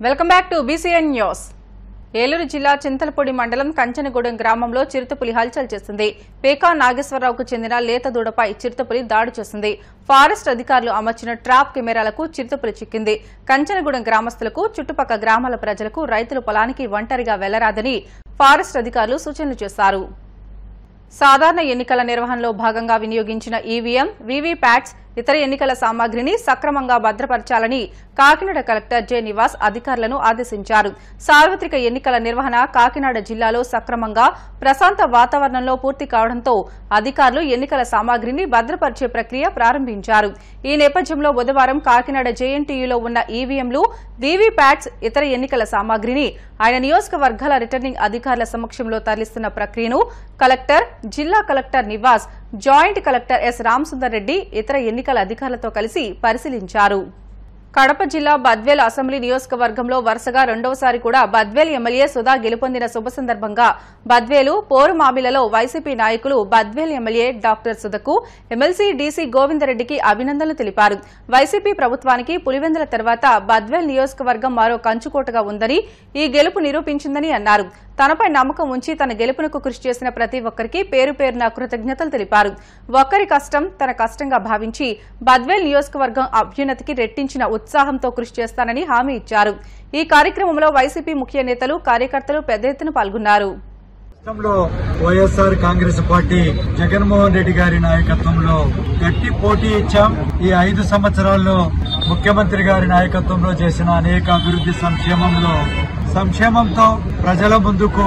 Welcome back to BCN news. Eluru జిల్లా చింతలపూడి మండలం కంచనగూడెం గ్రామంలో చిరుతపులి హల్చల్ చేసింది. పేకా నాగేశ్వరరావుకు చెందిన లేత దూడపై చిరుతపులి దాడి చేసింది. ఫారెస్ట్ అధికారులు అమర్చిన ట్రాప్ కెమెరాలకు చిరుతపులి చిక్కింది. కంచనగూడెం గ్రామస్తులకు, చుట్టుపక్కల గ్రామాల ప్రజలకు రైతులు పొలానికి ఒంటరిగా వెళ్లరాదని ఫారెస్ట్ అధికారులు సూచనలు చేశారు. సాధారణ ఎన్నికల నిర్వహణలో భాగంగా వినియోగించిన ఈవీఎం, వీవీప్యాట్స్, ఇతర ఎన్నికల సామాగ్రిని సక్రమంగా భద్రపరచాలని కాకినాడ కలెక్టర్ జె నివాస్ అధికారులను ఆదేశించారు. సార్వత్రిక ఎన్నికల నిర్వహణ కాకినాడ జిల్లాలో సక్రమంగా, ప్రశాంత వాతావరణంలో పూర్తి కావడంతో అధికారులు ఎన్నికల సామాగ్రిని భద్రపరిచే ప్రక్రియ ప్రారంభించారు. ఈ నేపథ్యంలో బుధవారం కాకినాడ జేఎన్టీయూలో ఉన్న ఈవీఎంలు, వీవీప్యాట్స్, ఇతర ఎన్నికల సామాగ్రిని ఆయన నియోజకవర్గాల రిటర్నింగ్ అధికారుల సమక్షంలో తరలిస్తున్న ప్రక్రియను కలెక్టర్, జిల్లా collector Nivas, joint collector S Ramasundar Reddy ఇతర ఎన్నికల అధికారులతో కలిసి పరిశీలించారు. కడప జిల్లా బద్వేల్ అసెంబ్లీ నియోజకవర్గంలో వరుసగా రెండవసారి కూడా బద్వేల్ ఎమ్మెల్యే సుధా గెలుపొందిన శుభ సందర్భంగా బద్వేలు, పోరుమామిలలో వైసీపీ నాయకులు బద్వేల్ ఎమ్మెల్యే డాక్టర్ సుధకు, ఎమ్మెల్సీ డీసీ గోవిందరెడ్డికి అభినందనలు తెలిపారు. వైసీపీ ప్రభుత్వానికి పులివెందుల తర్వాత బద్వేల్ నియోజకవర్గం మరో కంచుకోటగా ఉందని, ఈ గెలుపు నిరూపించిందని అన్నారు. తనపై నమ్మకం ఉంచి తన గెలుపునకు కృషి చేసిన ప్రతి ఒక్కరికి పేరు పేరున కృతజ్ఞతలు తెలిపారు. ఒక్కరి కష్టం తన కష్టంగా భావించి బద్వేల్ నియోజకవర్గం అభ్యున్నతికి రెట్టించిన ఉత్సాహంతో కృషి చేస్తానని హామీ ఇచ్చారు. ఈ కార్యక్రమంలో వైసీపీ ముఖ్య నేతలు, కార్యకర్తలు పెద్ద ఎత్తున పాల్గొన్నారు. వైఎస్ఆర్ కాంగ్రెస్ పార్టీ జగన్మోహన్ రెడ్డి గారి నాయకత్వంలో గట్టి పోటీ ఇచ్చాం. ఈ 5 సంవత్సరాల్లో ముఖ్యమంత్రి గారి నాయకత్వంలో చేసిన అనేక అభివృద్ది సంక్షేమంతో ప్రజల ముందుకు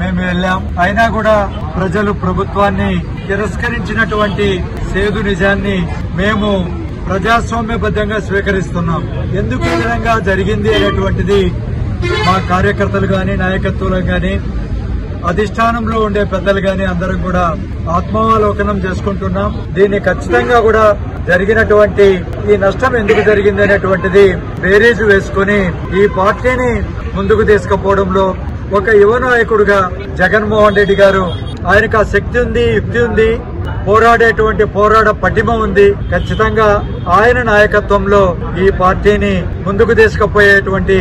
మేము వెళ్లాం. అయినా కూడా ప్రజలు ప్రభుత్వాన్ని తిరస్కరించినటువంటి సేదు నిజాన్ని మేము ప్రజాస్వామ్యబద్దంగా స్వీకరిస్తున్నాం. ఎందుకు ఈ విధంగా జరిగింది అనేటువంటిది మా కార్యకర్తలు గాని, నాయకత్వాలు గాని, అధిష్టానంలో ఉండే పెద్దలు గాని అందరం కూడా ఆత్మావలోకనం చేసుకుంటున్నాం. దీన్ని ఖచ్చితంగా కూడా జరిగినటువంటి ఈ నష్టం ఎందుకు జరిగింది అనేటువంటిది బేరీజు వేసుకుని ఈ పార్టీని ముందుకు తీసుకుపోవడంలో ఒక యువ నాయకుడిగా జగన్మోహన్ రెడ్డి గారు, ఆయనకు ఆ శక్తి ఉంది, యుక్తి ఉంది, పోరాడేటువంటి పోరాట పటిమ ఉంది. ఖచ్చితంగా ఆయన నాయకత్వంలో ఈ పార్టీని ముందుకు తీసుకుపోయేటువంటి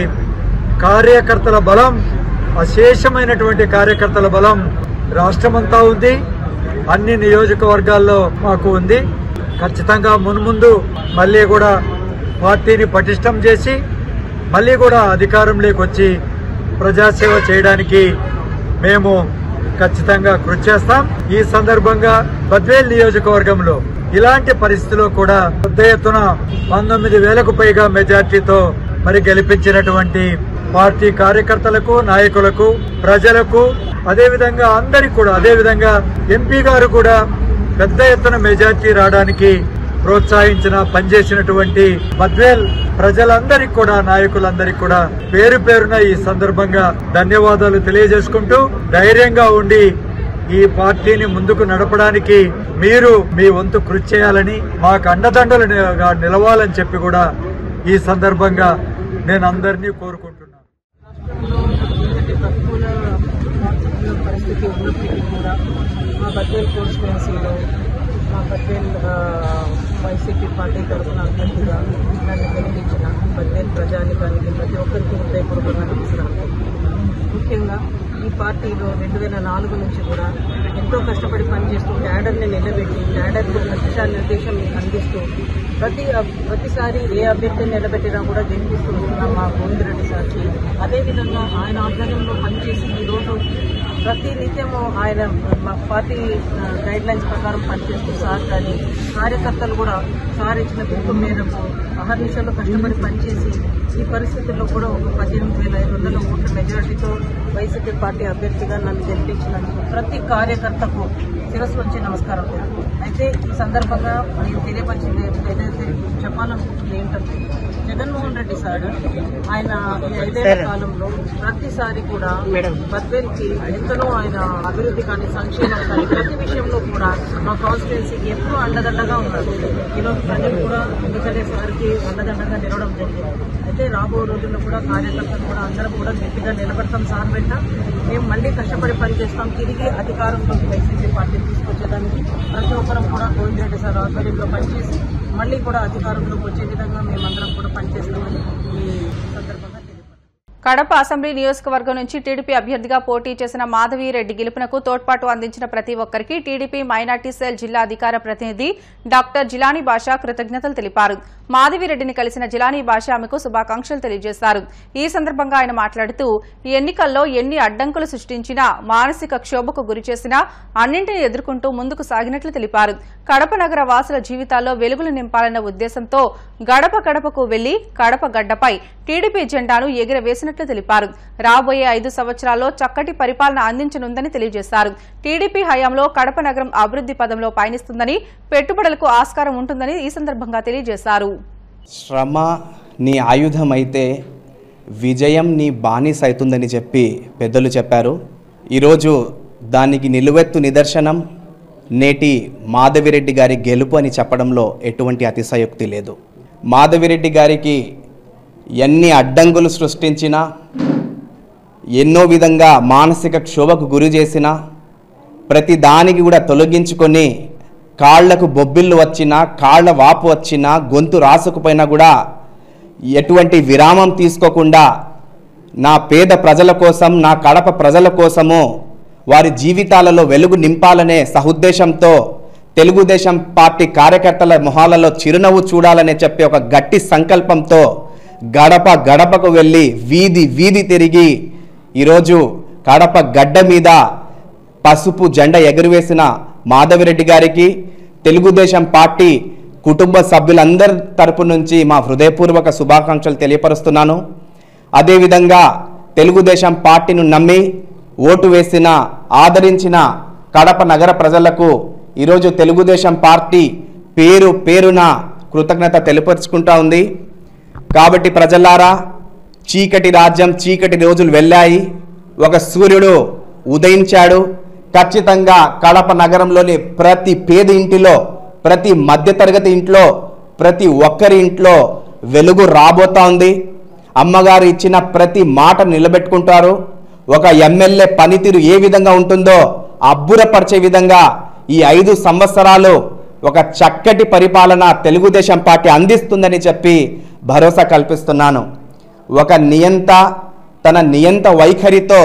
కార్యకర్తల బలం, అశేషమైనటువంటి కార్యకర్తల బలం రాష్ట్రమంతా ఉంది, అన్ని నియోజకవర్గాల్లో మాకు ఉంది. ఖచ్చితంగా మున్ముందు మళ్లీ కూడా పార్టీని పటిష్టం చేసి మళ్లీ కూడా అధికారంలోకి వచ్చి ప్రజాసేవ చేయడానికి మేము ఖచ్చితంగా కృషి చేస్తాం. ఈ సందర్భంగా బద్వేల్ నియోజకవర్గంలో ఇలాంటి పరిస్థితిలో కూడా పెద్ద ఎత్తున 19,000కు పైగా మెజార్టీతో గెలిపించినటువంటి పార్టీ కార్యకర్తలకు, నాయకులకు, ప్రజలకు, అదేవిధంగా అందరికీ కూడా, అదేవిధంగా ఎంపీ గారు కూడా పెద్ద ఎత్తున మెజార్టీ రావడానికి ప్రోత్సహించిన, పనిచేసినటువంటి బద్వేల్ ప్రజలందరికీ కూడా, నాయకులందరికీ కూడా పేరు పేరున ఈ సందర్భంగా ధన్యవాదాలు తెలియజేసుకుంటూ, ధైర్యంగా ఉండి ఈ పార్టీని ముందుకు నడపడానికి మీరు మీ వంతు కృషి చేయాలని, మాకు అండదండలుగా నిలవాలని చెప్పి కూడా ఈ సందర్భంగా నేను అందరినీ కోరుకుంటున్నాను. పరిస్థితి ఉన్నప్పటికీ కూడా మా బద్వేల్ కాన్స్టిట్యుయెన్సీలో మా బద్వేల్ వైసీపీ పార్టీ తరఫున అభ్యర్థిగా నన్ను గెలిపించిన బద్వేల్ ప్రజానికానికి ప్రతి ఒక్కరికి హృదయపూర్వకంగా నమస్కారం. ముఖ్యంగా ఈ పార్టీలో 2004 నుంచి కూడా ఎంతో కష్టపడి పనిచేస్తూ క్యాడర్ని నిలబెట్టి, క్యాడర్కు దిశానిర్దేశం అందిస్తూ ప్రతిసారి ఏ అభ్యర్థిని నిలబెట్టినా కూడా గెలిపిస్తూ వస్తున్నాం మా గోవిందరెడ్డి సార్కి. అదేవిధంగా ఆయన ఆధ్వర్యంలో పనిచేసి ఈరోజు ప్రతి నిత్యము ఆయన మా పార్టీ గైడ్ లైన్స్ ప్రకారం పనిచేస్తూ సార్ కానీ కార్యకర్తలు కూడా సార్ ఇచ్చిన పిలుపు మేరకు అహర్నిశలో కష్టపడి పనిచేసి ఈ పరిస్థితుల్లో కూడా ఒక 18,500 ఓట్ల మెజారిటీతో వైసీపీ పార్టీ అభ్యర్థిగా నన్ను గెలిపించినందుకు ప్రతి కార్యకర్తకు శిరస్సు వచ్చి నమస్కారం. అయితే ఈ సందర్భంగా నేను తెలియపరిచింది ఏదైతే చెప్పాలనుకుంటుంది ఏంటంటే, జగన్మోహన్ రెడ్డి సార్ ఆయన ఈ 5 ఏళ్ల కాలంలో ప్రతిసారి కూడా బద్వేల్కి ఎంతనో ఆయన అభివృద్ధి కానీ, సంక్షేమం కానీ, ప్రతి విషయంలో కూడా మా కాన్స్టిట్యుయెన్సీకి ఎప్పుడూ అండదండగా ఉన్నారు. ఈరోజు ప్రజలు కూడా ఎందుకంటే సార్కి అండదండగా నిలవడం జరిగింది. అయితే రాబోయే రోజుల్లో కూడా కార్యకర్తలు కూడా అందరం కూడా గట్టిగా నిలబడతాం. సార్ వెంట మేము మళ్లీ కష్టపడి పనిచేస్తాం. తిరిగి అధికారంలోకి వైసీపీ పార్టీ తీసుకొచ్చేదానికి ప్రతి ఒక్కరం కూడా గోవిందరెడ్డి సార్ ఆధ్వర్యంలో పనిచేసి మళ్లీ కూడా అధికారంలోకి వచ్చే విధంగా మేమందరం కూడా పనిచేస్తామని ఈ సందర్భంగా కడప అసెంబ్లీ నియోజకవర్గం నుంచి టీడీపీ అభ్యర్థిగా పోటీ చేసిన మాధవిరెడ్డి గెలుపునకు తోడ్పాటు అందించిన ప్రతి ఒక్కరికి టీడీపీ మైనార్టీ సెల్ జిల్లా అధికార ప్రతినిధి డాక్టర్ జిలానీ బాషా కృతజ్ఞతలు తెలిపారు. మాధవిరెడ్డిని కలిసిన జిలానీ బాషా ఆమెకు శుభాకాంక్షలు తెలియజేశారు. ఈ సందర్భంగా ఆయన మాట్లాడుతూ ఈ ఎన్నికల్లో ఎన్ని అడ్డంకులు సృష్టించినా మానసిక క్షోభకు గురిచేసినా అన్నింటినీ ఎదుర్కొంటూ ముందుకు సాగినట్లు తెలిపారు. కడప నగర వాసుల జీవితాల్లో వెలుగులు నింపాలన్న ఉద్దేశంతో గడప గడపకు వెళ్లి కడప గడ్డపై టీడీపీ జెండాను ఎగురవేసినట్లు తెలిపారు. రాబోయే 5 సంవత్సరాల్లో చక్కటి పరిపాలన అందించనుందని తెలియజేశారు. టీడీపీ హయాంలో కడప నగరం అభివృద్ది పదంలో పయనిస్తుందని, పెట్టుబడులకు ఆస్కారం ఉంటుందని ఈ సందర్భంగా తెలియజేశారు. శ్రమ నీ ఆయుధమైతే విజయం నీ బానిస అవుతుందని చెప్పి పెద్దలు చెప్పారు. ఈరోజు దానికి నిలువెత్తు నిదర్శనం నేటి మాధవిరెడ్డి గారి గెలుపు అని చెప్పడంలో ఎటువంటి అతిశయోక్తి లేదు. మాధవిరెడ్డి గారికి ఎన్ని అడ్డంకులు సృష్టించినా, ఎన్నో విధంగా మానసిక క్షోభకు గురి చేసినా ప్రతి దానికి కూడా తొలగించుకొని కాళ్లకు బొబ్బిళ్ళు వచ్చినా, కాళ్ల వాపు వచ్చినా, గొంతు రాసుకుపోయినా కూడా ఎటువంటి విరామం తీసుకోకుండా నా పేద ప్రజల కోసం, నా కడప ప్రజల కోసము వారి జీవితాలలో వెలుగు నింపాలనే సహుద్దేశంతో తెలుగుదేశం పార్టీ కార్యకర్తల మొహాలలో చిరునవ్వు చూడాలనే చెప్పి ఒక గట్టి సంకల్పంతో గడప గడపకు వెళ్ళి వీధి వీధి తిరిగి ఈరోజు కడప గడ్డ మీద పసుపు జెండా ఎగురవేసిన మాధవిరెడ్డి గారికి తెలుగుదేశం పార్టీ కుటుంబ సభ్యులందరి తరపు నుంచి మా హృదయపూర్వక శుభాకాంక్షలు తెలియపరుస్తున్నాను. అదేవిధంగా తెలుగుదేశం పార్టీని నమ్మి ఓటు వేసిన, ఆదరించిన కడప నగర ప్రజలకు ఈరోజు తెలుగుదేశం పార్టీ పేరు పేరున కృతజ్ఞత తెలియపరుచుకుంటా ఉంది. కాబట్టి ప్రజలారా, చీకటి రాజ్యం, చీకటి రోజులు వెళ్ళాయి, ఒక సూర్యుడు ఉదయించాడు. ఖచ్చితంగా కడప నగరంలోని ప్రతి పేద ఇంటిలో, ప్రతి మధ్యతరగతి ఇంట్లో, ప్రతి ఒక్కరి ఇంట్లో వెలుగు రాబోతా ఉంది. అమ్మగారు ఇచ్చిన ప్రతి మాట నిలబెట్టుకుంటారు. ఒక ఎమ్మెల్యే పనితీరు ఏ విధంగా ఉంటుందో అబ్బురపరిచే విధంగా ఈ 5 సంవత్సరాలు ఒక చక్కటి పరిపాలన తెలుగుదేశం పార్టీ అందిస్తుందని చెప్పి భరోసా కల్పిస్తున్నాను. ఒక నియంత తన నియంత వైఖరితో,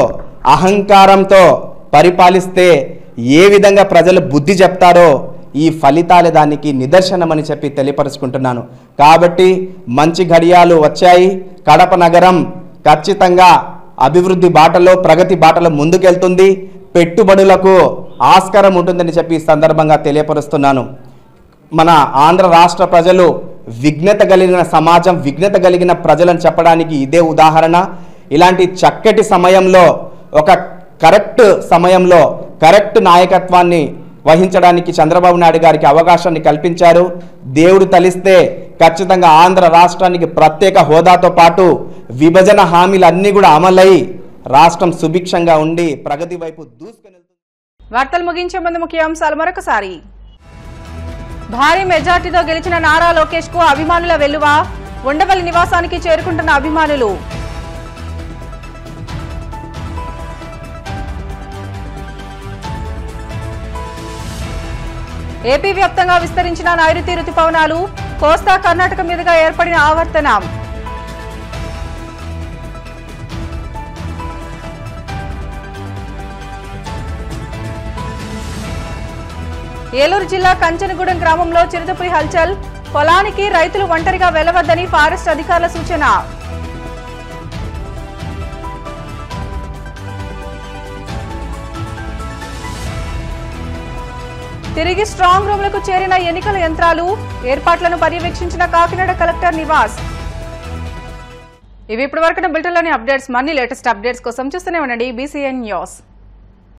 అహంకారంతో పరిపాలిస్తే ఏ విధంగా ప్రజలు బుద్ధి చెప్తారో ఈ ఫలితాలే దానికి నిదర్శనమని చెప్పి తెలియపరుచుకుంటున్నాను. కాబట్టి మంచి ఘడియాలు వచ్చాయి. కడప నగరం ఖచ్చితంగా అభివృద్ధి బాటలో, ప్రగతి బాటలో ముందుకెళ్తుంది. పెట్టుబడులకు ఆస్కారం ఉంటుందని చెప్పి ఈ సందర్భంగా తెలియపరుస్తున్నాను. మన ఆంధ్ర రాష్ట్ర ప్రజలు విఘ్నత కలిగిన సమాజం, విఘ్నత కలిగిన ప్రజలను చెప్పడానికి ఇదే ఉదాహరణ. ఇలాంటి చక్కటి సమయంలో, ఒక కరెక్ట్ సమయంలో కరెక్ట్ నాయకత్వాన్ని వహించడానికి చంద్రబాబు నాయుడు గారికి అవకాశాన్ని కల్పించారు. దేవుడు తలిస్తే ఖచ్చితంగా ఆంధ్ర రాష్ట్రానికి ప్రత్యేక హోదాతో పాటు విభజన హామీలన్నీ కూడా అమలై రాష్ట్రం సుభిక్షంగా ఉండి ప్రగతి వైపు దూసుకుని. వార్తలు ముగించే ముందు ముఖ్యాంశాలు మరొకసారి. భారీ మెజార్టీతో గెలిచిన నారా లోకేష్ కు అభిమానుల వెల్లువ, ఉండవల్లి నివాసానికి చేరుకుంటున్న అభిమానులు. ఏపీ వ్యాప్తంగా విస్తరించిన నైరుతి రుతుపవనాలు, కోస్తా కర్ణాటక మీదుగా ఏర్పడిన ఆవర్తనం. ఏలూరు జిల్లా కంచనగూడెం గ్రామంలో చిరుతపులి హల్చల్, పొలానికి రైతులు ఒంటరిగా వెళ్లవద్దని ఫారెస్ట్ అధికారుల సూచన. తిరిగి స్ట్రాంగ్ రూమ్లకు చేరిన ఎన్నికల యంత్రాలు, ఏర్పాట్లను పర్యవేక్షించిన కాకినాడ కలెక్టర్ నివాస్. ఇవి ఇప్పటివరకు బులెటిన్లోని అప్డేట్స్. మరిన్ని లేటెస్ట్ అప్డేట్స్ కోసం చూస్తూనే ఉండండి BCN న్యూస్.